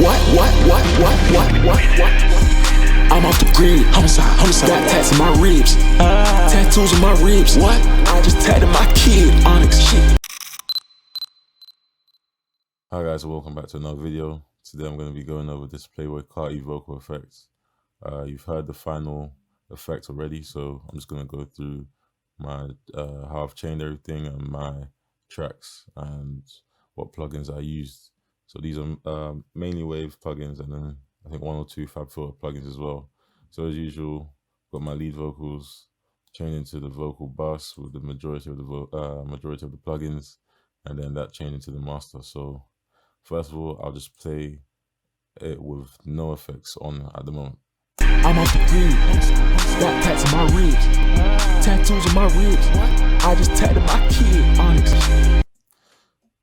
I'm off the grid, homicide. Got tats in my ribs, tattoos in my ribs. What? I just tattooed my kid, Onyx shit. Hi guys, welcome back to another video. Today I'm going to be going over this Playboi Carti Vocal Effect. You've heard the final effect already, so I'm just going to go through my how I've chained everything and my tracks and what plugins I used. So these are mainly Wave plugins, and then I think 1 or 2 Fabfilter plugins as well. So as usual, got my lead vocals chained into the vocal bus with the majority of the plugins, and then that chained into the master. So first of all, I'll just play it with no effects on at the moment. I'm off the grid, got tats in my ribs, tattoos in my ribs. What? I just tattooed my kid, Onyx.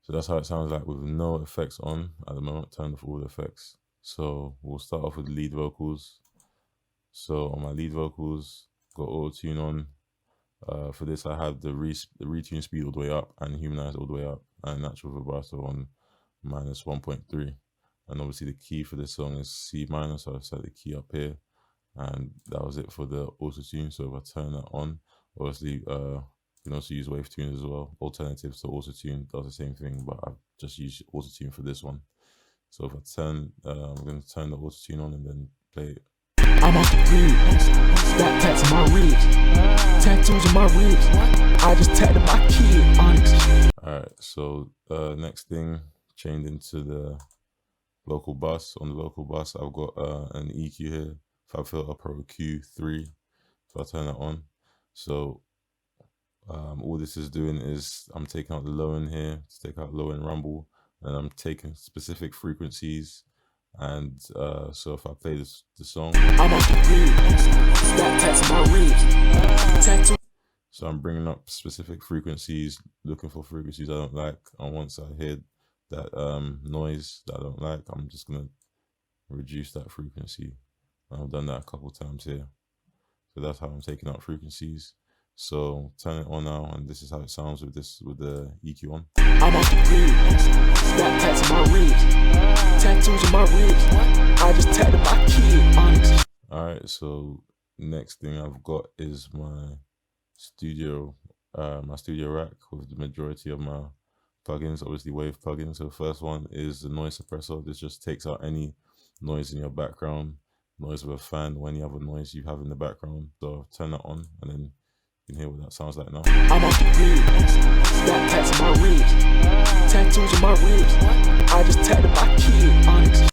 So that's how it sounds like with no effects on at the moment. Turned off all the effects. So we'll start off with lead vocals. So on my lead vocals, got auto-tune on. For this, I have the retune speed all the way up and humanize all the way up, and natural vibrato on -1.3. And obviously the key for this song is C minor, so I've set the key up here, and that was it for the auto-tune. So if I turn that on, obviously you can also use wave tune as well. Alternative to auto-tune does the same thing, but I've just used auto-tune for this one. So if I turn, I'm going to turn the auto-tune on and then play it. I'm off the grid, got tats in my ribs, tattoos in my ribs. What? I just tattooed my kid, Onyx. Alright, so next thing, chained into the vocal bus. On the vocal bus, I've got an EQ here, Fabfilter Pro Q3. So I turn that on. So all this is doing is I'm taking out the low end here to take out low end rumble, and I'm taking specific frequencies. And so if I play the song, I'm off the grid, got tats in my ribs, tattoos. So I'm bringing up specific frequencies, looking for frequencies I don't like, and once I hear that noise that I don't like, I'm just gonna reduce that frequency. I've done that a couple times here. So that's how I'm taking out frequencies. So turn it on now, and this is how it sounds with the EQ on. I'm off the grid, got tats in my ribs, tattoos in my ribs. What? I just tattooed my kid, Onyx. Alright, so next thing I've got is my studio rack with the majority of my plugins, obviously Wave plugins. So the first one is the noise suppressor. This just takes out any noise in your background, noise of a fan or any other noise you have in the background. So turn that on, and then you can hear what that sounds like now. I'm off the grid, got tats in my ribs, tattoos in my ribs. What? I just tattooed my kid, Onyx.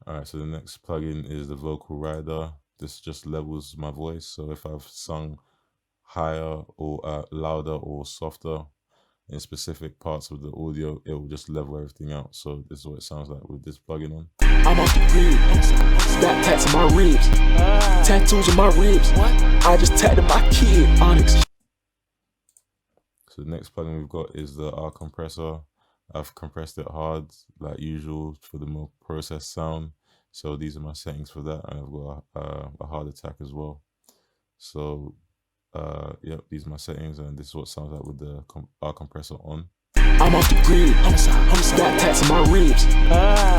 Alright, so the next plugin is the vocal rider. This just levels my voice. So if I've sung higher or louder or softer in specific parts of the audio, it will just level everything out. So this is what it sounds like with this plugin on. I'm off the grid, got tats in my ribs, tattoos in my ribs. What? I just tattooed my kid, Onyx. So the next plugin we've got is the R compressor. I've compressed it hard, like usual, for the more processed sound. So these are my settings for that, and I've got a hard attack as well. So yep, these are my settings, and this is what it sounds like with the R compressor on. I'm off the grid, got tats in my ribs,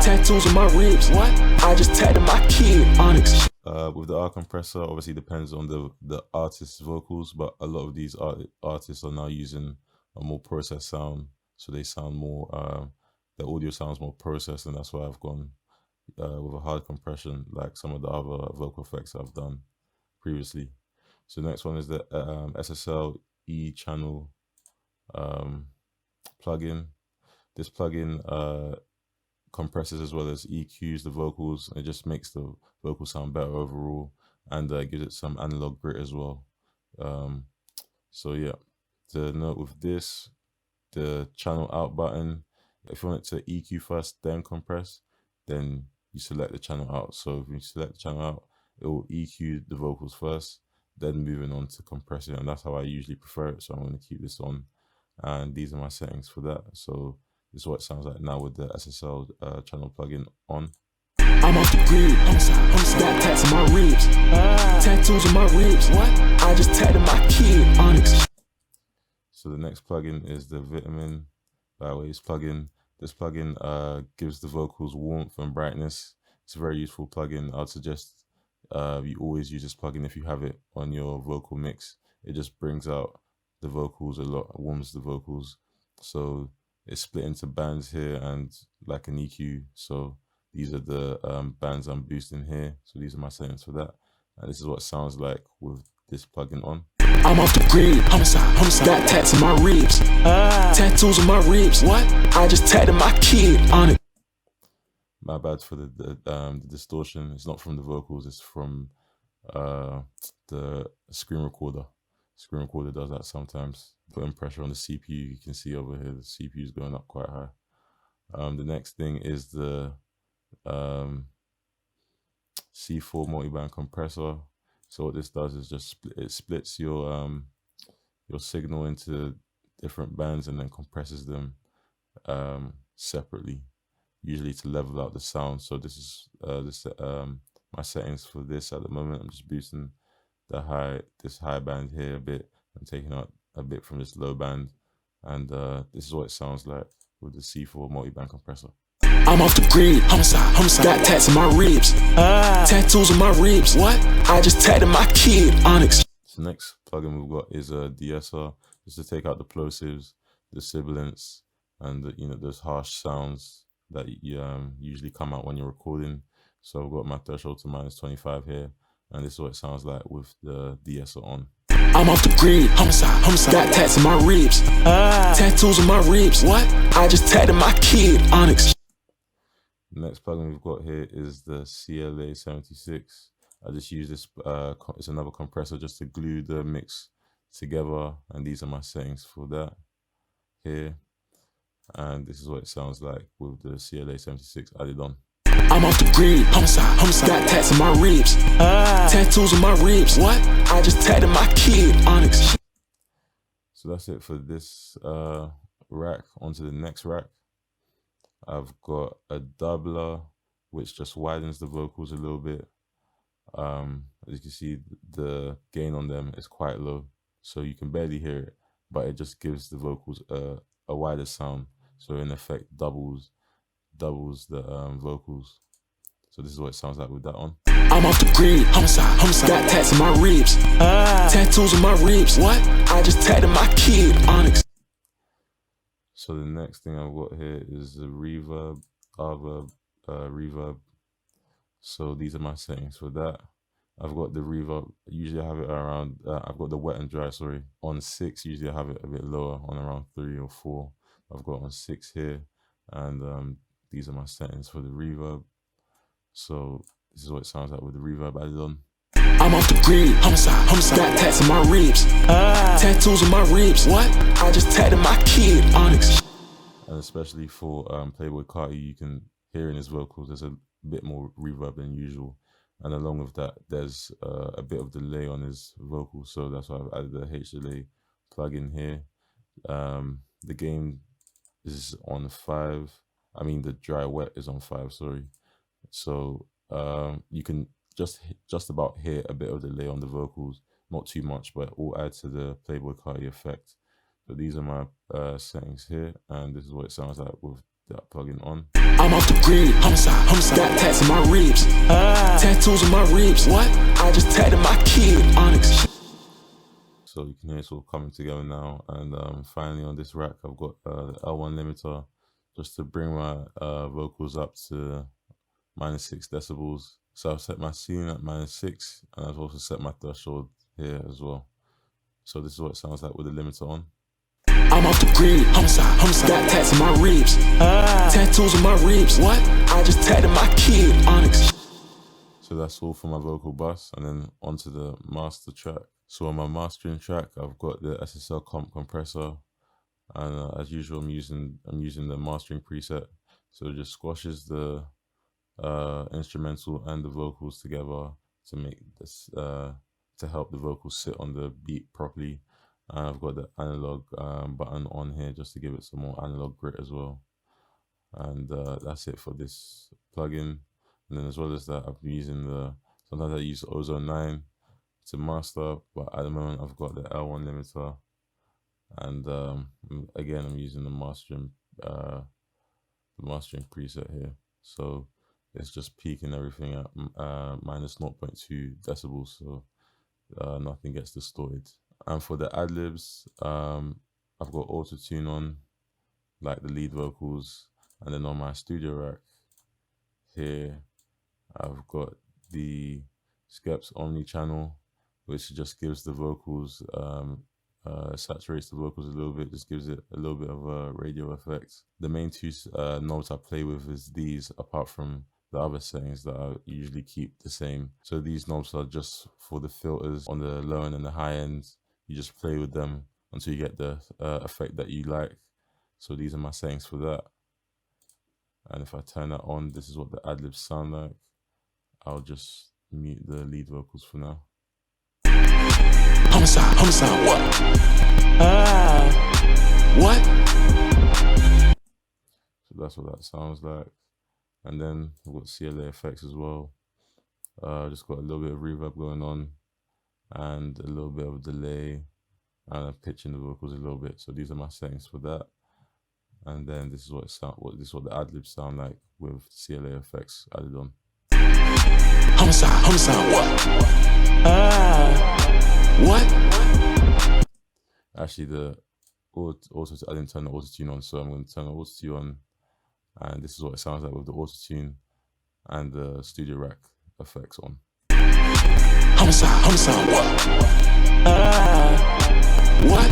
tattoos in my ribs. What? I just tattooed my kid, Onyx. With the R compressor, obviously depends on the artist's vocals, but a lot of these artists are now using a more processed sound, so they sound more, the audio sounds more processed, and that's why I've gone with a hard compression, like some of the other vocal effects I've done previously. So the next one is the SSL E channel plugin. This plugin compresses as well as EQs the vocals, and it just makes the vocal sound better overall, and gives it some analog grit as well. So yeah, to note with this, the channel out button, if you want it to EQ first then compress, then you select the channel out. So if you select the channel out, it will EQ the vocals first, then moving on to compressing, and that's how I usually prefer it. So I'm going to keep this on, and these are my settings for that. So this is what it sounds like now with the SSL channel plugin on. I'm off the grid, got tats in my ribs, tattoos in my ribs. What? I just tattooed my kid, Onyx. So the next plugin is the Vitamin by Waves plugin. This plugin gives the vocals warmth and brightness. It's a very useful plugin. I'd suggest you always use this plugin if you have it on your vocal mix. It just brings out the vocals a lot, warms the vocals. So it's split into bands here and like an EQ. So these are the bands I'm boosting here. So these are my settings for that. And this is what it sounds like with this plugin on. I'm off the grid, homicide, got tats in my ribs, tattoos on my ribs, what? I just tatted my kid on it. My bad for the distortion. It's not from the vocals, it's from the screen recorder. Screen recorder does that sometimes. Putting pressure on the CPU, you can see over here, the CPU is going up quite high. The next thing is the C4 multiband compressor. So what this does is just it splits your signal into different bands and then compresses them separately, usually to level out the sound. So this is my settings for this at the moment. I'm just boosting this high band here a bit and taking out a bit from this low band, and this is what it sounds like with the C4 multiband compressor. I'm off the grid, homicide, got tats in my ribs, tattoos on my ribs, what? I just tatted my kid, Onyx. So next plugin we've got is a de-esser, just to take out the plosives, the sibilants, and those harsh sounds that usually come out when you're recording. So I've got my threshold to -25 here, and this is what it sounds like with the de-esser on. I'm off the grid, homicide, got tats in my ribs, tattoos on my ribs, what? I just tatted my kid, Onyx. The next plugin we've got here is the CLA 76. I just use this, it's another compressor just to glue the mix together, and these are my settings for that here. And this is what it sounds like with the CLA 76 added on. I'm off the grid, homicide, got tats in my ribs, tattoos on my ribs, what? I just tatted my kid, Onyx. So that's it for this rack. Onto the next rack. I've got a doubler, which just widens the vocals a little bit. As you can see, the gain on them is quite low, so you can barely hear it, but it just gives the vocals a wider sound. So in effect, doubles the vocals. So this is what it sounds like with that on. I'm off the grid, homicide, got tats in my ribs, tattoos on my ribs, what? I just tatted my kid, Onyx. So the next thing I've got here is the reverb, reverb. So these are my settings for that. I've got the reverb, usually I have it around, I've got the wet and dry, sorry, on 6, usually I have it a bit lower, on around 3 or 4. I've got on 6 here, and these are my settings for the reverb. So this is what it sounds like with the reverb added on. I'm off the grid, homicide, got tats in my ribs, tattoos on my ribs, what? I just tatted my kid, Onyx. And especially for Playboi Carti, you can hear in his vocals there's a bit more reverb than usual, and along with that there's a bit of delay on his vocals, so that's why I've added the H-Delay plugin here. The gain is on 5, I mean the dry wet is on 5, sorry. So you can just about hear a bit of delay on the vocals, not too much, but all add to the Playboi Carti effect. So these are my settings here, and this is what it sounds like with that plugin on. I'm off the grid, homicide, got tats in my ribs, tattoos on my ribs, what? I just tatted my kid, Onyx. So you can hear it's all coming together now, and finally on this rack I've got the L1 limiter, just to bring my vocals up to -6 decibels. So I've set my ceiling at -6, and I've also set my threshold here as well. So this is what it sounds like with the limiter on. I'm off the grid, homicide, got tats in my ribs, tattoos on my ribs, what? I just tatted my kid, Onyx. So that's all for my vocal bus, and then onto the master track. So on my mastering track, I've got the SSL comp compressor, and as usual, I'm using the mastering preset. So it just squashes the instrumental and the vocals together to make this to help the vocals sit on the beat properly. And I've got the analog button on here just to give it some more analog grit as well. And that's it for this plugin. And then as well as that, I've been using sometimes I use Ozone 9 to master, but at the moment I've got the L1 limiter, and again I'm using the mastering the mastering preset here. So it's just peaking everything at minus 0.2 decibels, so nothing gets distorted. And for the ad-libs, I've got auto-tune on, like the lead vocals, and then on my studio rack here, I've got the Skeps Omni channel, which just gives the vocals, saturates the vocals a little bit, just gives it a little bit of a radio effect. The main two knobs I play with is these, apart from the other settings that I usually keep the same. So these knobs are just for the filters on the low end and the high end. You just play with them until you get the effect that you like. So these are my settings for that. And if I turn that on, this is what the ad-libs sound like. I'll just mute the lead vocals for now. Homicide, homicide, what? What? So that's what that sounds like. And then we've got CLA effects as well. Just got a little bit of reverb going on and a little bit of delay, and I'm pitching the vocals a little bit. So these are my settings for that. And then this is what the ad-libs sound like with CLA effects added on. Homicide, homicide, what? What? Actually, I didn't turn the auto-tune on, so I'm going to turn the auto-tune on, and this is what it sounds like with the auto-tune and the studio rack effects on. Homicide, homicide, what? What?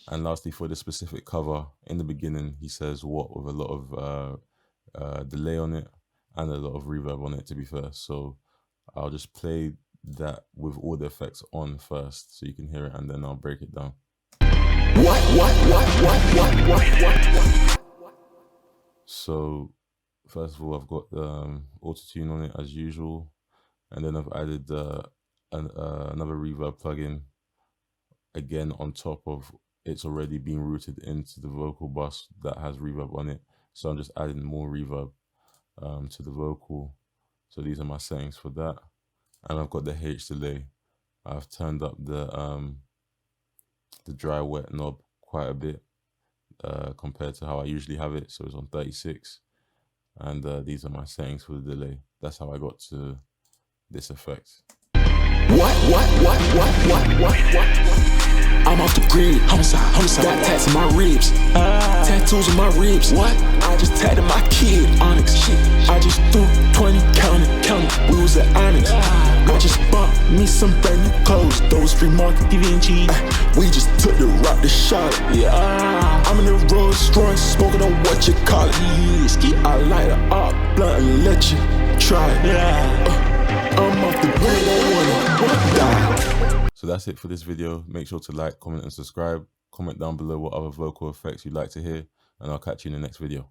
And lastly, for the specific cover, in the beginning, he says "what" with a lot of delay on it and a lot of reverb on it, to be fair. So I'll just play that with all the effects on first so you can hear it, and then I'll break it down. What? So first of all, I've got auto-tune on it as usual, and then I've added another reverb plugin, again on top of it's already been routed into the vocal bus that has reverb on it. So I'm just adding more reverb to the vocal. So these are my settings for that. And I've got the H delay. I've turned up the dry wet knob quite a bit compared to how I usually have it. So it's on 36. And these are my settings for the delay. That's how I got to this effect. What? I'm off the grid. Homicide, homicide. Got tats in my ribs. Tattoos in my ribs. What? I just tattooed my kid. Onyx. Shit. I just threw 20 counted. We was at Onyx. I just bought me some brand new clothes. Those street market DVNG. We just took the rock to Charlotte. Yeah. I'm in the Rolls Royce, smoking on what you call it. I light it up, blunt and let you try it. I'm off the grid. I wanna die. So that's it for this video. Make sure to like, comment and subscribe. Comment down below what other vocal effects you'd like to hear, and I'll catch you in the next video.